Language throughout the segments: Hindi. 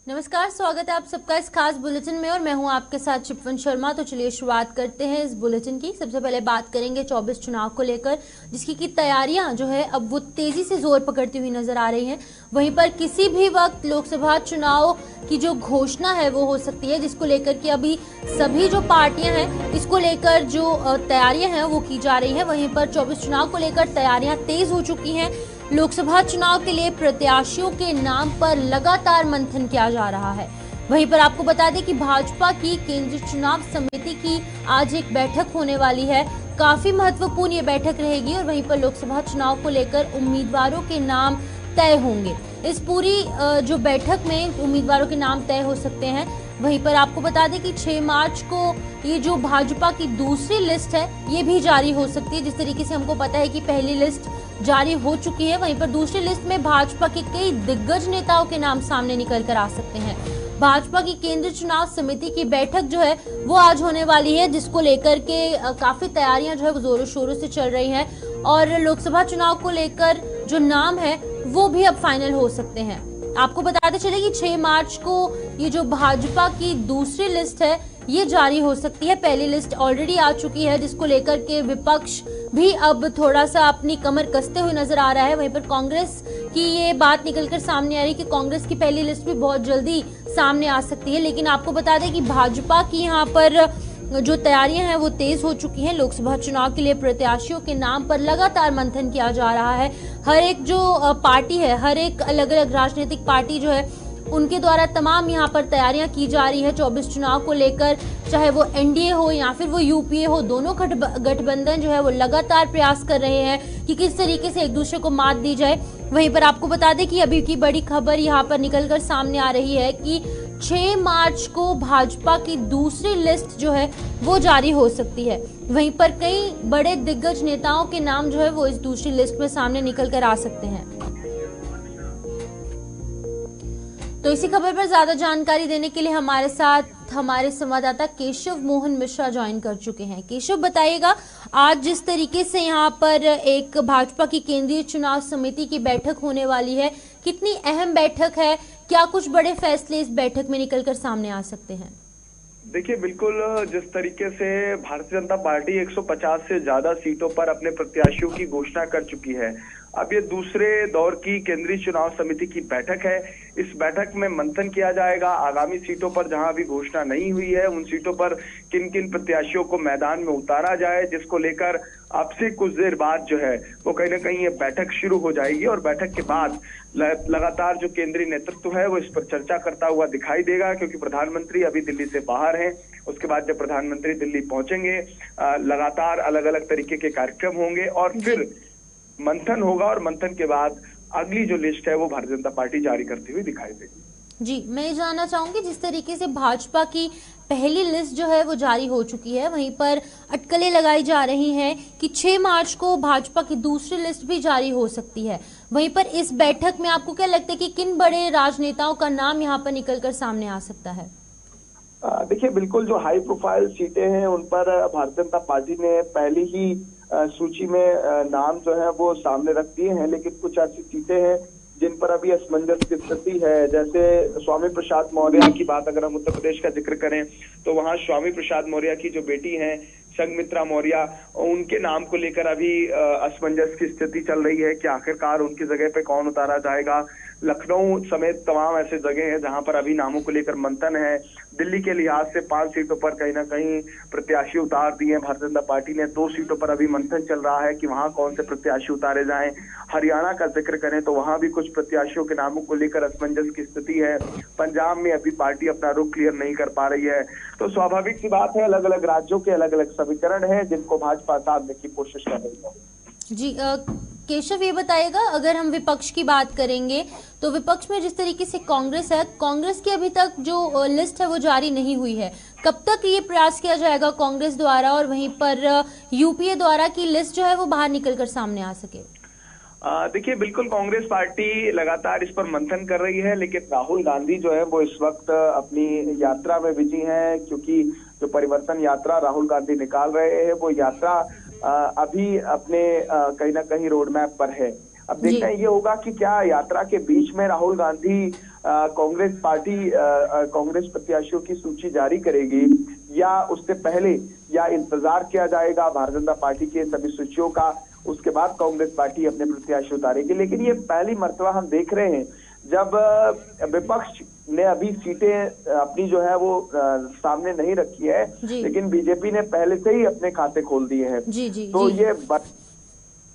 नमस्कार, स्वागत है आप सबका इस खास बुलेटिन में और मैं हूं आपके साथ शिपवन शर्मा। तो चलिए शुरुआत करते हैं इस बुलेटिन की। सबसे पहले बात करेंगे 24 चुनाव को लेकर, जिसकी की तैयारियां जो है अब वो तेजी से जोर पकड़ती हुई नजर आ रही हैं। वहीं पर किसी भी वक्त लोकसभा चुनाव की जो घोषणा है वो हो सकती है, जिसको लेकर के अभी सभी जो पार्टियां हैं इसको लेकर जो तैयारियां हैं वो की जा रही है। वहीं पर 24 चुनाव को लेकर तैयारियां तेज हो चुकी हैं। लोकसभा चुनाव के लिए प्रत्याशियों के नाम पर लगातार मंथन किया जा रहा है। वहीं पर आपको बता दें कि भाजपा की केंद्रीय चुनाव समिति की आज एक बैठक होने वाली है। काफी महत्वपूर्ण ये बैठक रहेगी और वहीं पर लोकसभा चुनाव को लेकर उम्मीदवारों के नाम तय होंगे। इस पूरी जो बैठक में उम्मीदवारों के नाम तय हो सकते हैं। वहीं पर आपको बता दें कि 6 मार्च को ये जो भाजपा की दूसरी लिस्ट है ये भी जारी हो सकती है। जिस तरीके से हमको पता है कि पहली लिस्ट जारी हो चुकी है, वहीं पर दूसरी लिस्ट में भाजपा के कई दिग्गज नेताओं के नाम सामने निकल कर आ सकते हैं। भाजपा की केंद्रीय चुनाव समिति की बैठक जो है वो आज होने वाली है, जिसको लेकर के काफी तैयारियां जो है वो जोरों शोरों से चल रही हैं और लोकसभा चुनाव को लेकर जो नाम है वो भी अब फाइनल हो सकते हैं। आपको बताते चले कि 6 मार्च को ये जो भाजपा की दूसरी लिस्ट है ये जारी हो सकती है। पहली लिस्ट ऑलरेडी आ चुकी है, जिसको लेकर के विपक्ष भी अब थोड़ा सा अपनी कमर कसते हुए नजर आ रहा है। वहीं पर कांग्रेस की ये बात निकलकर सामने आ रही है कि कांग्रेस की पहली लिस्ट भी बहुत जल्दी सामने आ सकती है। लेकिन आपको बता दें कि भाजपा की यहाँ पर जो तैयारियां हैं वो तेज हो चुकी हैं। लोकसभा चुनाव के लिए प्रत्याशियों के नाम पर लगातार मंथन किया जा रहा है। हर एक जो पार्टी है, हर एक अलग अलग राजनीतिक पार्टी जो है उनके द्वारा तमाम यहाँ पर तैयारियां की जा रही है 24 चुनाव को लेकर। चाहे वो एनडीए हो या फिर वो यूपीए हो, दोनों गठबंधन जो है वो लगातार प्रयास कर रहे हैं कि किस तरीके से एक दूसरे को मात दी जाए। वहीं पर आपको बता दें कि अभी की बड़ी खबर यहाँ पर निकलकर सामने आ रही है कि 6 मार्च को भाजपा की दूसरी लिस्ट जो है वो जारी हो सकती है। वहीं पर कई बड़े दिग्गज नेताओं के नाम जो है वो इस दूसरी लिस्ट में सामने निकल कर आ सकते हैं। तो इसी खबर पर ज्यादा जानकारी देने के लिए हमारे साथ हमारे संवाददाता केशव मोहन मिश्रा ज्वाइन कर चुके हैं। केशव, बताइएगा, आज जिस तरीके से यहाँ पर एक भाजपा की केंद्रीय चुनाव समिति की बैठक होने वाली है, कितनी अहम बैठक है, क्या कुछ बड़े फैसले इस बैठक में निकलकर सामने आ सकते हैं? देखिए, बिल्कुल जिस तरीके से भारतीय जनता पार्टी 150 से ज्यादा सीटों पर अपने प्रत्याशियों की घोषणा कर चुकी है। अब ये दूसरे दौर की केंद्रीय चुनाव समिति की बैठक है। इस बैठक में मंथन किया जाएगा आगामी सीटों पर जहां अभी घोषणा नहीं हुई है, उन सीटों पर किन किन प्रत्याशियों को मैदान में उतारा जाए, जिसको लेकर अब से कुछ देर बाद जो है वो कहीं ना कहीं ये बैठक शुरू हो जाएगी और बैठक के बाद लगातार जो केंद्रीय नेतृत्व है वो इस पर चर्चा करता हुआ दिखाई देगा, क्योंकि प्रधानमंत्री अभी दिल्ली से बाहर हैं। उसके बाद जब प्रधानमंत्री दिल्ली पहुंचेंगे लगातार अलग अलग तरीके के कार्यक्रम होंगे और फिर मंथन होगा और मंथन के बाद अगली जो लिस्ट है वो भारतीय जनता पार्टी जारी करती हुई दिखाई देगी। जी, मैं ये जानना चाहूंगी, जिस तरीके से भाजपा की पहली लिस्ट जो है वो जारी हो चुकी है, वहीं पर अटकलें लगाई जा रही हैं कि 6 मार्च को भाजपा की दूसरी लिस्ट भी जारी हो सकती है। वहीं पर इस बैठक में आपको क्या लगता है कि किन बड़े राजनेताओं का नाम यहाँ पर निकलकर सामने आ सकता है? देखिए, बिल्कुल जो हाई प्रोफाइल सीटें हैं उन पर भारतीय जनता पार्टी ने पहली ही सूची में नाम जो है वो सामने रख दिए हैं, लेकिन कुछ ऐसी सीटें हैं जिन पर अभी असमंजस की स्थिति है। जैसे स्वामी प्रसाद मौर्य की बात अगर हम उत्तर प्रदेश का जिक्र करें तो वहां स्वामी प्रसाद मौर्य की जो बेटी हैं संघमित्रा मौर्य, उनके नाम को लेकर अभी असमंजस की स्थिति चल रही है कि आखिरकार उनकी जगह पे कौन उतारा जाएगा। लखनऊ समेत तमाम ऐसे जगह हैं जहां पर अभी नामों को लेकर मंथन है। दिल्ली के लिहाज से 5 सीटों पर कहीं ना कहीं प्रत्याशी उतार दिए हैं भारतीय जनता पार्टी ने। 2 सीटों पर अभी मंथन चल रहा है कि वहां कौन से प्रत्याशी उतारे जाएं। हरियाणा का जिक्र करें तो वहां भी कुछ प्रत्याशियों के नामों को लेकर असमंजस की स्थिति है। पंजाब में अभी पार्टी अपना रुख क्लियर नहीं कर पा रही है। तो स्वाभाविक सी बात है, अलग अलग राज्यों के अलग अलग समीकरण है जिनको भाजपा साधने की कोशिश कर रही है। जी, केशव, ये बताइएगा, अगर हम विपक्ष की बात करेंगे तो विपक्ष में जिस तरीके से कांग्रेस है, कांग्रेस की अभी तक जो लिस्ट है वो जारी नहीं हुई है। कब तक ये प्रयास किया जाएगा कांग्रेस द्वारा और वहीं पर यूपीए द्वारा की लिस्ट जो है वो बाहर निकलकर सामने आ सके? देखिए, बिल्कुल कांग्रेस पार्टी लगातार इस पर मंथन कर रही है, लेकिन राहुल गांधी जो है वो इस वक्त अपनी यात्रा में बिजी हैं, क्योंकि जो परिवर्तन यात्रा राहुल गांधी निकाल रहे हैं वो यात्रा अभी अपने कहीं ना कहीं रोड मैप पर है। अब देखना ये होगा कि क्या यात्रा के बीच में राहुल गांधी कांग्रेस पार्टी कांग्रेस प्रत्याशियों की सूची जारी करेगी, या उससे पहले या इंतजार किया जाएगा भारतीय जनता पार्टी के सभी सूचियों का, उसके बाद कांग्रेस पार्टी अपने प्रत्याशी उतारेगी। लेकिन ये पहली मर्तबा हम देख रहे हैं जब विपक्ष ने अभी सीटें अपनी जो है वो सामने नहीं रखी है, लेकिन बीजेपी ने पहले से ही अपने खाते खोल दिए हैं। तो ये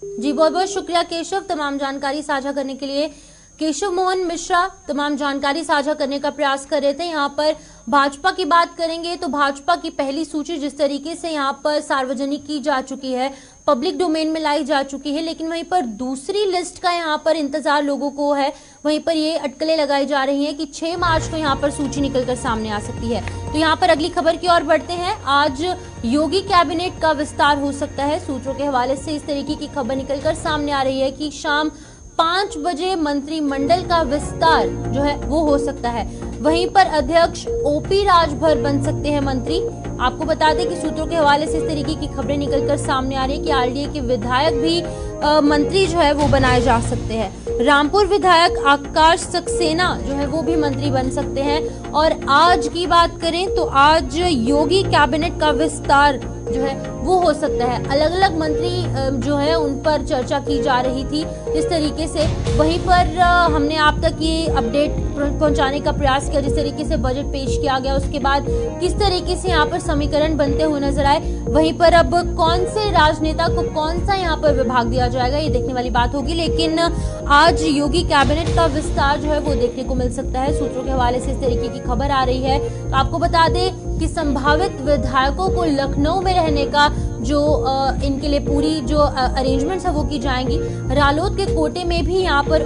जी बहुत बहुत शुक्रिया केशव, तमाम जानकारी साझा करने के लिए। केशव मोहन मिश्रा तमाम जानकारी साझा करने का प्रयास कर रहे थे। यहाँ पर भाजपा की बात करेंगे तो भाजपा की पहली सूची जिस तरीके से यहाँ पर सार्वजनिक की जा चुकी है, पब्लिक डोमेन में लाई जा चुकी है, लेकिन वहीं पर दूसरी लिस्ट का यहाँ पर इंतजार लोगों को है। वहीं पर ये अटकलें लगाई जा रही हैं कि 6 मार्च को यहाँ पर सूची निकलकर सामने आ सकती है। तो यहाँ पर अगली खबर की ओर बढ़ते हैं। आज योगी कैबिनेट का विस्तार हो सकता है। सूत्रों के हवाले से इस तरीके की खबर निकलकर सामने आ रही है कि शाम 5 बजे मंत्रिमंडल का विस्तार जो है वो हो सकता है। वहीं पर अध्यक्ष ओपी राजभर बन सकते हैं मंत्री। आपको बता दें कि सूत्रों के हवाले से इस तरीके की खबरें निकलकर सामने आ रही है कि आरडीए के विधायक भी मंत्री जो है वो बनाए जा सकते हैं। रामपुर विधायक आकाश सक्सेना जो है वो भी मंत्री बन सकते हैं। और आज की बात करें तो आज योगी कैबिनेट का विस्तार जो है वो हो सकता है। अलग अलग मंत्री जो है उन पर चर्चा की जा रही थी इस तरीके से। वहीं पर हमने आप तक ये अपडेट पहुंचाने का प्रयास किया, जिस तरीके से बजट पेश किया गया उसके बाद किस तरीके से यहाँ पर समीकरण बनते हुए नजर आए। वहीं पर अब कौन से राजनेता को कौन सा यहाँ पर विभाग दिया जाएगा ये देखने वाली बात होगी। लेकिन आज योगी कैबिनेट का विस्तार जो है वो देखने को मिल सकता है। सूत्रों के हवाले से इस तरीके की खबर आ रही है। तो आपको बता दें कि संभावित विधायकों को लखनऊ में रहने का जो इनके लिए पूरी जो अरेंजमेंट्स है वो की जाएंगी। रालोद के कोटे में भी यहाँ पर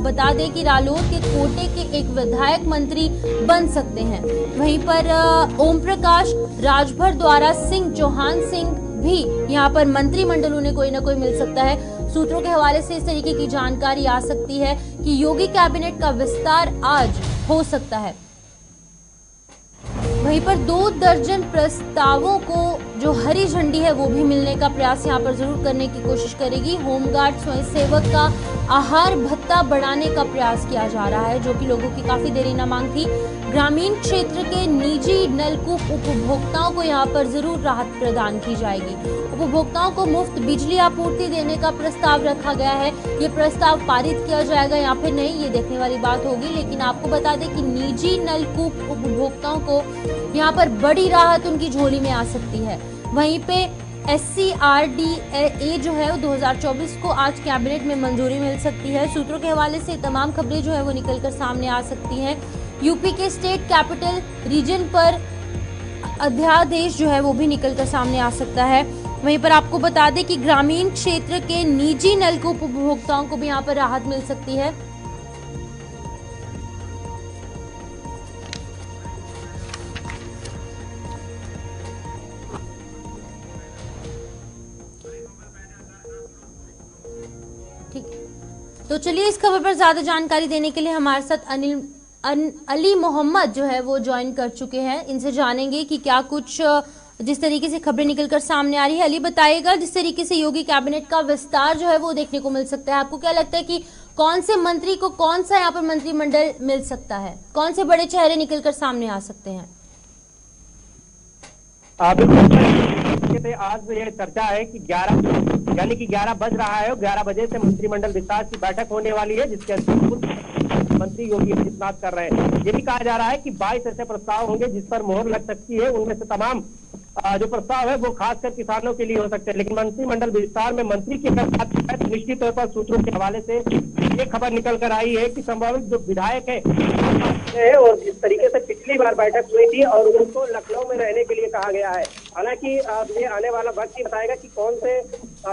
बता दें कि रालोद के कोटे के एक विधायक मंत्री बन सकते हैं। वहीं पर ओम प्रकाश राजभर द्वारा सिंह चौहान सिंह भी यहाँ पर मंत्रिमंडल उन्हें कोई ना कोई मिल सकता है। सूत्रों के हवाले से इस तरीके की जानकारी आ सकती है कि योगी कैबिनेट का विस्तार आज हो सकता है। वहीं पर 2 दर्जन प्रस्तावों को जो हरी झंडी है वो भी मिलने का प्रयास यहाँ पर जरूर करने की कोशिश करेगी। होमगार्ड स्वयंसेवक का आहार भत्ता बढ़ाने का प्रयास किया जा रहा है, जो कि लोगों की काफी देरीना मांग थी। ग्रामीण क्षेत्र के निजी नलकूप उपभोक्ताओं को यहाँ पर जरूर राहत प्रदान की जाएगी। उपभोक्ताओं को मुफ्त बिजली आपूर्ति देने का प्रस्ताव रखा गया है। ये प्रस्ताव पारित किया जाएगा या फिर नहीं, ये देखने वाली बात होगी। लेकिन आपको बता दें कि निजी नलकूप उपभोक्ताओं को यहाँ पर बड़ी राहत उनकी झोली में आ सकती है। वहीं पे SCRDA जो है वो 2024 को आज कैबिनेट में मंजूरी मिल सकती है। सूत्रों के हवाले से तमाम खबरें जो है वो निकलकर सामने आ सकती हैं। यूपी के स्टेट कैपिटल रीजन पर अध्यादेश जो है वो भी निकलकर सामने आ सकता है। वहीं पर आपको बता दें कि ग्रामीण क्षेत्र के निजी नलकूप उपभोक्ताओं को भी यहाँ पर राहत मिल सकती है। ठीक, तो चलिए इस खबर पर ज्यादा जानकारी देने के लिए हमारे साथ अली मोहम्मद जो है वो ज्वाइन कर चुके हैं। इनसे जानेंगे कि क्या कुछ जिस तरीके से खबरें निकलकर सामने आ रही है। अली बताइएगा, जिस तरीके से योगी कैबिनेट का विस्तार जो है वो देखने को मिल सकता है, आपको क्या लगता है कि कौन से मंत्री को कौन सा यहाँ पर मंत्रिमंडल मिल सकता है, कौन से बड़े चेहरे निकलकर सामने आ सकते हैं? आज यह चर्चा है कि 11 बज रहा है और 11 बजे से मंत्रिमंडल विस्तार की बैठक होने वाली है, जिसके मंत्री योगी आदित्यनाथ कर रहे हैं। ये भी कहा जा रहा है कि 22 ऐसे प्रस्ताव होंगे जिस पर मोहर लग सकती है। उनमें से तमाम जो प्रस्ताव है वो खासकर किसानों के लिए हो सकते हैं। लेकिन मंत्रिमंडल विस्तार में मंत्री की अगर बात की जाए तो निश्चित तौर पर सूत्रों के हवाले से ये खबर निकल कर आई है कि संभावित जो विधायक है और जिस तरीके से पिछली बार बैठक हुई थी और उनको लखनऊ में रहने के लिए कहा गया है। हालांकि ये आने वाला वक्त ही बताएगा कि कौन से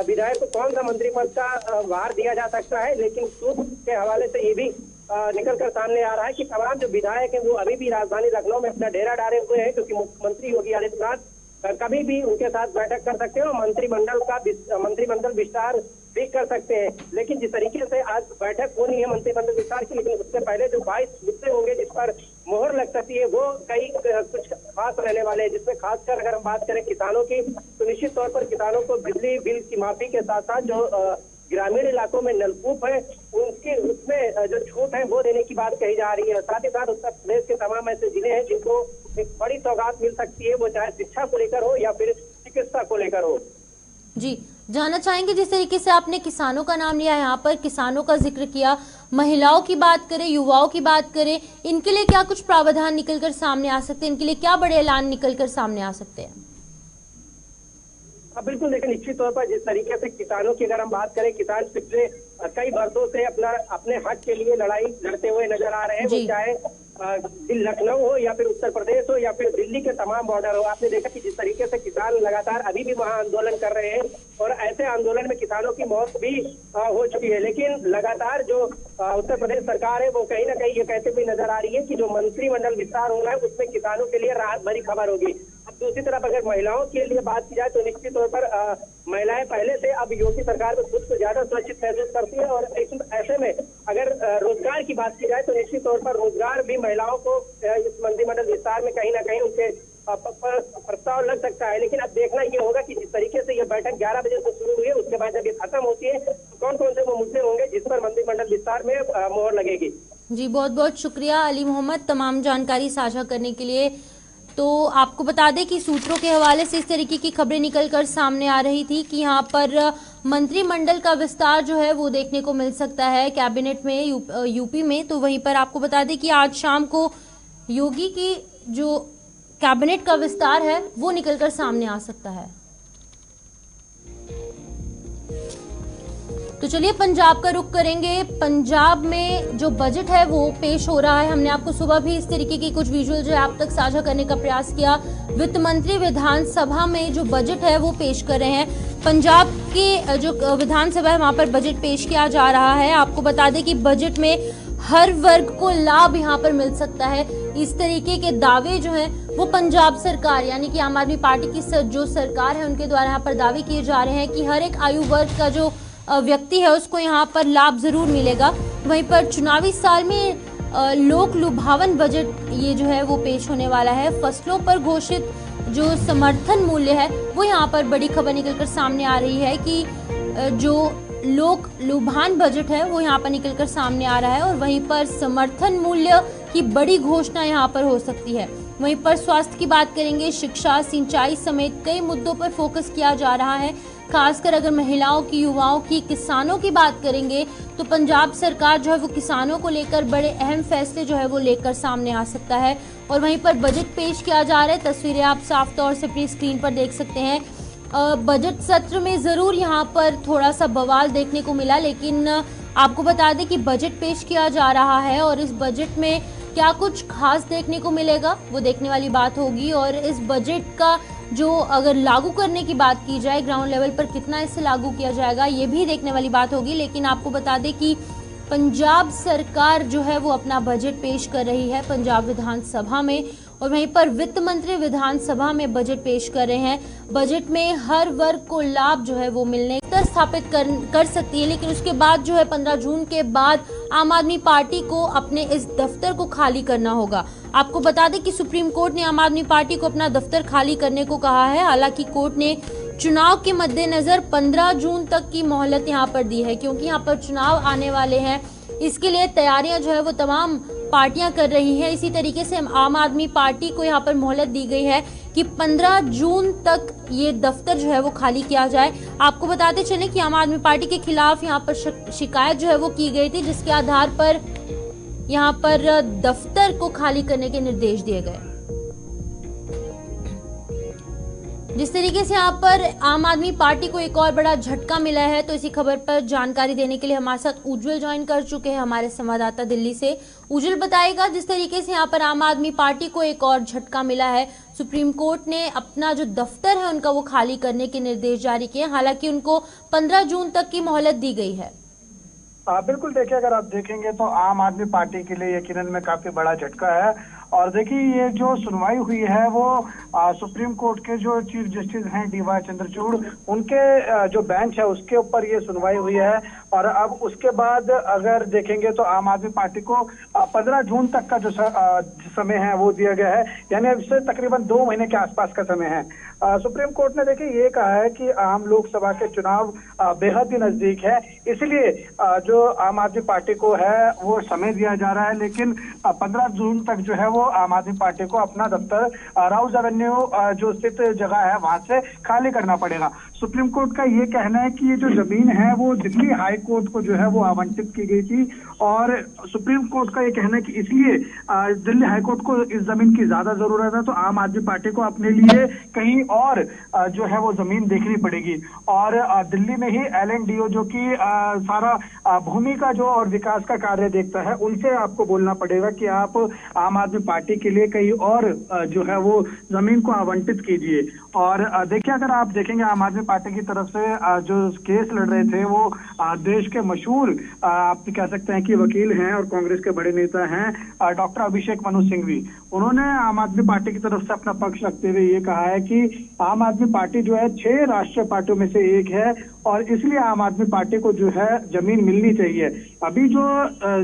विधायक को कौन सा मंत्री पद का भार दिया जा सकता है। लेकिन सूत्र के हवाले से ये भी निकल कर सामने आ रहा है कि तमाम जो विधायक हैं वो अभी भी राजधानी लखनऊ में अपना डेरा डाले हुए हैं, क्योंकि मुख्यमंत्री योगी आदित्यनाथ कभी भी उनके साथ बैठक कर सकते हैं और मंत्रिमंडल विस्तार भी कर सकते हैं। लेकिन जिस तरीके से आज बैठक होनी है मंत्रिमंडल विस्तार की, लेकिन उससे पहले जो 22 मुद्दे होंगे जिस पर मोहर लग सकती है वो कई कुछ खास रहने वाले हैं, जिसमें खासकर अगर हम बात करें किसानों की तो निश्चित तौर पर किसानों को बिजली बिल की माफी के साथ साथ जो ग्रामीण इलाकों में नलकूप है उसमें जो छूट है वो देने की बात कही जा रही है। साथ ही साथ उत्तर प्रदेश के तमाम ऐसे जिले हैं जिनको एक बड़ी सौगात मिल सकती है, वो चाहे शिक्षा को लेकर हो या फिर चिकित्सा को लेकर हो। जी, जानना चाहेंगे जिस तरीके से आपने किसानों का नाम लिया, यहाँ पर किसानों का जिक्र किया, महिलाओं की बात करें, युवाओं की बात करें, इनके लिए क्या कुछ प्रावधान निकलकर सामने आ सकते हैं, इनके लिए क्या बड़े ऐलान निकलकर सामने आ सकते हैं? बिल्कुल, देखिए निश्चित तौर पर जिस तरीके से किसानों की अगर हम बात करें, किसान पिछले कई वर्षों से अपने हक के लिए लड़ाई लड़ते हुए नजर आ रहे हैं, वो चाहे लखनऊ हो या फिर उत्तर प्रदेश हो या फिर दिल्ली के तमाम बॉर्डर हो। आपने देखा कि जिस तरीके से किसान लगातार अभी भी वहां आंदोलन कर रहे हैं और ऐसे आंदोलन में किसानों की मौत भी हो चुकी है, लेकिन लगातार जो उत्तर प्रदेश सरकार है वो कहीं ना कहीं ये कहते हुए नजर आ रही है कि जो मंत्रिमंडल विस्तार होना है उसमें किसानों के लिए राहत भरी खबर होगी। अब दूसरी तरफ अगर महिलाओं के लिए बात की जाए तो निश्चित तौर पर महिलाएं पहले से अब योगी सरकार में खुद को ज्यादा सुरक्षित महसूस करती है और ऐसे में अगर रोजगार की बात की जाए तो निश्चित तौर पर रोजगार भी महिलाओं को इस मंत्रिमंडल विस्तार में कहीं ना कहीं उनके प्रस्ताव लग सकता है। लेकिन अब देखना ये होगा कि जिस तरीके से ये बैठक 11 बजे से शुरू हुई है, उसके बाद जब ये खत्म होती है तो कौन कौन से वो मुद्दे होंगे जिस पर मंत्रिमंडल विस्तार में मोहर लगेगी। जी, बहुत बहुत शुक्रिया अली मोहम्मद तमाम जानकारी साझा करने के लिए। तो आपको बता दें कि सूत्रों के हवाले से इस तरीके की खबरें निकलकर सामने आ रही थी कि यहाँ पर मंत्रिमंडल का विस्तार जो है वो देखने को मिल सकता है कैबिनेट में यूपी में। तो वहीं पर आपको बता दें कि आज शाम को योगी की जो कैबिनेट का विस्तार है वो निकलकर सामने आ सकता है। तो चलिए पंजाब का रुख करेंगे। पंजाब में जो बजट है वो पेश हो रहा है। हमने आपको सुबह भी इस तरीके की कुछ विजुअल जो है आप तक साझा करने का प्रयास किया। वित्त मंत्री विधानसभा में जो बजट है वो पेश कर रहे हैं। पंजाब की जो विधानसभा है वहां पर बजट पेश किया जा रहा है। आपको बता दें कि बजट में हर वर्ग को लाभ यहाँ पर मिल सकता है, इस तरीके के दावे जो हैं वो पंजाब सरकार यानी कि आम आदमी पार्टी की जो सरकार है उनके द्वारा यहाँ पर दावे किए जा रहे हैं कि हर एक आयु वर्ग का जो व्यक्ति है उसको यहाँ पर लाभ जरूर मिलेगा। वहीं पर चुनावी साल में लोक लुभावन बजट ये जो है वो पेश होने वाला है। फसलों पर घोषित जो समर्थन मूल्य है वो यहाँ पर बड़ी खबर निकलकर सामने आ रही है कि जो लोक लुभान बजट है वो यहाँ पर निकलकर सामने आ रहा है और वहीं पर समर्थन मूल्य की बड़ी घोषणा यहाँ पर हो सकती है। वहीं पर स्वास्थ्य की बात करेंगे, शिक्षा, सिंचाई समेत कई मुद्दों पर फोकस किया जा रहा है। खासकर अगर महिलाओं की, युवाओं की, किसानों की बात करेंगे तो पंजाब सरकार जो है वो किसानों को लेकर बड़े अहम फैसले जो है वो लेकर सामने आ सकता है। और वहीं पर बजट पेश किया जा रहा है, तस्वीरें आप साफ तौर से अपनी स्क्रीन पर देख सकते हैं। बजट सत्र में जरूर यहाँ पर थोड़ा सा बवाल देखने को मिला, लेकिन आपको बता दें कि बजट पेश किया जा रहा है और इस बजट में क्या कुछ खास देखने को मिलेगा वो देखने वाली बात होगी। और इस बजट का जो अगर लागू करने की बात की जाए ग्राउंड लेवल पर कितना इसे लागू किया जाएगा ये भी देखने वाली बात होगी। लेकिन आपको बता दें कि पंजाब सरकार जो है वो अपना बजट पेश कर रही है पंजाब विधानसभा में और वहीं पर वित्त मंत्री विधानसभा में बजट पेश कर रहे हैं। बजट में हर वर्ग को लाभ जो है वो मिलने तक स्थापित कर सकती है, लेकिन उसके बाद जो है 15 जून के बाद आम आदमी पार्टी को अपने इस दफ्तर को खाली करना होगा। आपको बता दें कि सुप्रीम कोर्ट ने आम आदमी पार्टी को अपना दफ्तर खाली करने को कहा है। हालांकि कोर्ट ने चुनाव के मद्देनजर 15 जून तक की मोहलत यहाँ पर दी है, क्योंकि यहाँ पर चुनाव आने वाले हैं। इसके लिए तैयारियां जो है वो तमाम पार्टियां कर रही हैं। इसी तरीके से आम आदमी पार्टी को यहाँ पर मोहलत दी गई है कि 15 जून तक ये दफ्तर जो है वो खाली किया जाए। आपको बताते चलें कि आम आदमी पार्टी के खिलाफ यहाँ पर शिकायत जो है वो की गई थी, जिसके आधार पर यहाँ पर दफ्तर को खाली करने के निर्देश दिए गए। जिस तरीके से यहाँ पर आम आदमी पार्टी को एक और बड़ा झटका मिला है, तो इसी खबर पर जानकारी देने के लिए हमारे साथ उज्जवल ज्वाइन कर चुके हैं, हमारे संवाददाता दिल्ली से। उज्जवल बताएगा जिस तरीके से यहाँ पर आम आदमी पार्टी को एक और झटका मिला है। सुप्रीम कोर्ट ने अपना जो दफ्तर है उनका वो खाली करने के निर्देश जारी किए, हालांकि उनको 15 जून तक की मोहलत दी गई है। बिल्कुल, देखिए अगर आप देखेंगे तो आम आदमी पार्टी के लिए यकीनन में काफी बड़ा झटका है। और देखिए ये जो सुनवाई हुई है वो सुप्रीम कोर्ट के जो चीफ जस्टिस हैं डी वाई चंद्रचूड़, उनके जो बेंच है उसके ऊपर ये सुनवाई हुई है। और अब उसके बाद अगर देखेंगे तो आम आदमी पार्टी को 15 जून तक का जो समय है वो दिया गया है, यानी अब इससे तकरीबन 2 महीने के आसपास का समय है। सुप्रीम कोर्ट ने देखिए ये कहा है कि आम लोकसभा के चुनाव बेहद ही नजदीक है, इसलिए जो आम आदमी पार्टी को है वो समय दिया जा रहा है, लेकिन 15 जून तक जो है वो आम आदमी पार्टी को अपना दफ्तर राउज एवेन्यू जो स्थित जगह है वहां से खाली करना पड़ेगा। सुप्रीम कोर्ट का ये कहना है कि ये जो जमीन है वो दिल्ली हाई कोर्ट को जो है वो आवंटित की गई थी, और सुप्रीम कोर्ट का ये कहना है कि इसलिए दिल्ली हाई कोर्ट को इस जमीन की ज्यादा जरूरत है, तो आम आदमी पार्टी को अपने लिए कहीं और जो है वो जमीन देखनी पड़ेगी। और दिल्ली में ही LNDO जो कि सारा भूमि का जो और विकास का कार्य देखता है, उनसे आपको बोलना पड़ेगा कि आप आम आदमी पार्टी के लिए कहीं और जो है वो जमीन को आवंटित कीजिए। और देखिए, अगर आप देखेंगे आम आदमी पार्टी की तरफ से जो केस लड़ रहे थे वो देश के मशहूर आप कह सकते हैं कि वकील हैं और कांग्रेस के बड़े नेता हैं डॉक्टर अभिषेक मनु सिंघवी। उन्होंने आम आदमी पार्टी की तरफ से अपना पक्ष रखते हुए ये कहा है कि आम आदमी पार्टी जो है 6 राष्ट्रीय पार्टियों में से एक है, और इसलिए आम आदमी पार्टी को जो है जमीन मिलनी चाहिए। अभी जो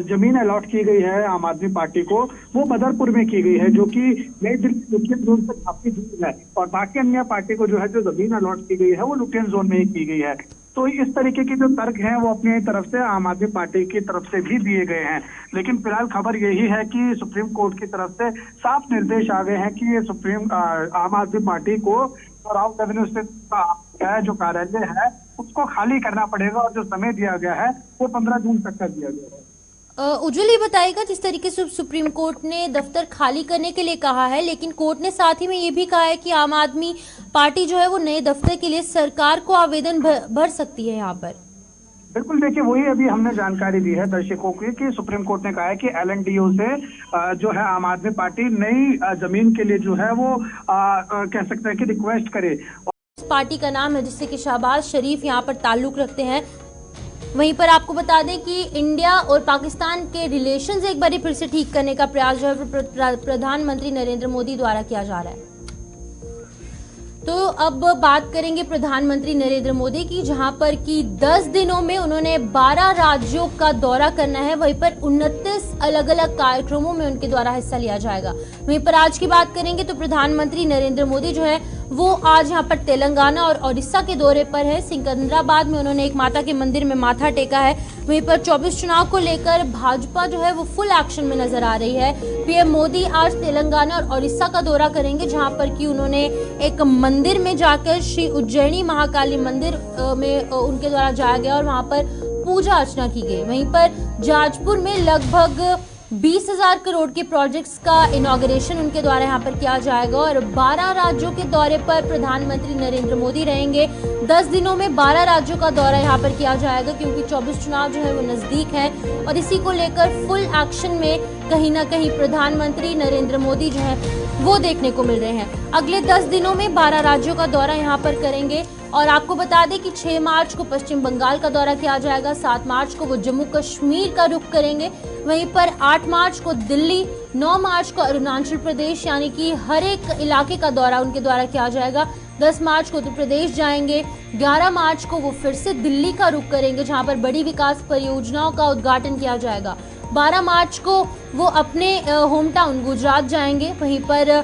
जमीन अलॉट की गई है आम आदमी पार्टी को, वो बदरपुर में की गई है, जो कि नई दिल्ली लुटियन जोन से काफी दूर है, और बाकी अन्य पार्टी को जो है जो जमीन अलॉट की गई है वो लुटियन जोन में ही की गई है। तो इस तरीके के जो तर्क हैं वो अपनी तरफ से आम आदमी पार्टी की तरफ से भी दिए गए हैं, लेकिन फिलहाल खबर यही है कि सुप्रीम कोर्ट की तरफ से साफ निर्देश आ गए हैं कि ये आम आदमी पार्टी को राउज एवेन्यू स्थित जो कार्यालय है उसको खाली करना पड़ेगा, और जो समय दिया गया है वो 15 जून तक का दिया गया है। उज्जवल ये बताएगा, जिस तरीके से सुप्रीम कोर्ट ने दफ्तर खाली करने के लिए कहा है, लेकिन कोर्ट ने साथ ही में ये भी कहा है कि आम आदमी पार्टी जो है वो नए दफ्तर के लिए सरकार को आवेदन भर सकती है यहाँ पर। बिल्कुल, देखिए वही अभी हमने जानकारी दी है दर्शकों की कि सुप्रीम कोर्ट ने कहा है कि LNDO से जो है आम आदमी पार्टी नई जमीन के लिए जो है वो कह सकते हैं कि रिक्वेस्ट करे। इस पार्टी का नाम है जिससे कि शहबाज शरीफ यहाँ पर ताल्लुक रखते हैं। वहीं पर आपको बता दें कि इंडिया और पाकिस्तान के रिलेशंस एक बार फिर से ठीक करने का प्रयास जो है प्रधानमंत्री नरेंद्र मोदी द्वारा किया जा रहा है। तो अब बात करेंगे प्रधानमंत्री नरेंद्र मोदी की, जहां पर कि 10 दिनों में उन्होंने 12 राज्यों का दौरा करना है। वहीं पर 29 अलग अलग कार्यक्रमों में उनके द्वारा हिस्सा लिया जाएगा। वहीं पर आज की बात करेंगे तो प्रधानमंत्री नरेंद्र मोदी जो है वो आज यहां पर तेलंगाना और ओडिशा के दौरे पर है। सिकंदराबाद में उन्होंने एक माता के मंदिर में माथा टेका है। वहीं पर 24 चुनाव को लेकर भाजपा जो है वो फुल एक्शन में नजर आ रही है। पीएम मोदी आज तेलंगाना और ओडिशा का दौरा करेंगे, जहां पर कि उन्होंने एक मंदिर में जाकर श्री उज्जैनी महाकाली मंदिर में उनके द्वारा जाया गया और वहां पर पूजा अर्चना की गई। वहीं पर जाजपुर में लगभग 20,000 करोड़ के प्रोजेक्ट्स का इनॉग्रेशन उनके द्वारा यहाँ पर किया जाएगा। और 12 राज्यों के दौरे पर प्रधानमंत्री नरेंद्र मोदी रहेंगे। 10 दिनों में 12 राज्यों का दौरा यहाँ पर किया जाएगा, क्योंकि 24 चुनाव जो है वो नजदीक है, और इसी को लेकर फुल एक्शन में कहीं ना कहीं प्रधानमंत्री नरेंद्र मोदी जो है वो देखने को मिल रहे हैं। अगले 10 दिनों में 12 राज्यों का दौरा यहाँ पर करेंगे। और आपको बता दें कि 6 मार्च को पश्चिम बंगाल का दौरा किया जाएगा, 7 मार्च को वो जम्मू कश्मीर का रुख करेंगे, वहीं पर 8 मार्च को दिल्ली, 9 मार्च को अरुणाचल प्रदेश, यानी कि हर एक इलाके का दौरा उनके द्वारा किया जाएगा। 10 मार्च को उत्तर प्रदेश जाएंगे, 11 मार्च को वो फिर से दिल्ली का रुख करेंगे, जहां पर बड़ी विकास परियोजनाओं का उद्घाटन किया जाएगा। 12 मार्च को वो अपने होम टाउन गुजरात जाएंगे। वहीं पर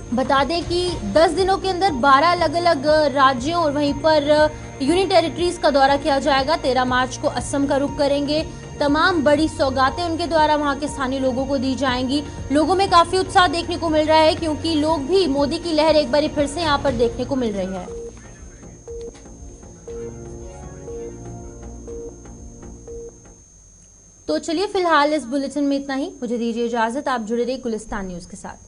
बता दें कि 10 दिनों के अंदर 12 अलग अलग राज्यों और वहीं पर यूनियन टेरिटरीज का दौरा किया जाएगा। 13 मार्च को असम का रुख करेंगे। तमाम बड़ी सौगातें उनके द्वारा वहां के स्थानीय लोगों को दी जाएंगी। लोगों में काफी उत्साह देखने को मिल रहा है, क्योंकि लोग भी मोदी की लहर एक बार फिर से यहाँ पर देखने को मिल रही है। तो चलिए फिलहाल इस बुलेटिन में इतना ही। मुझे दीजिए इजाजत। आप जुड़े रहिए गुलिस्तान न्यूज के साथ।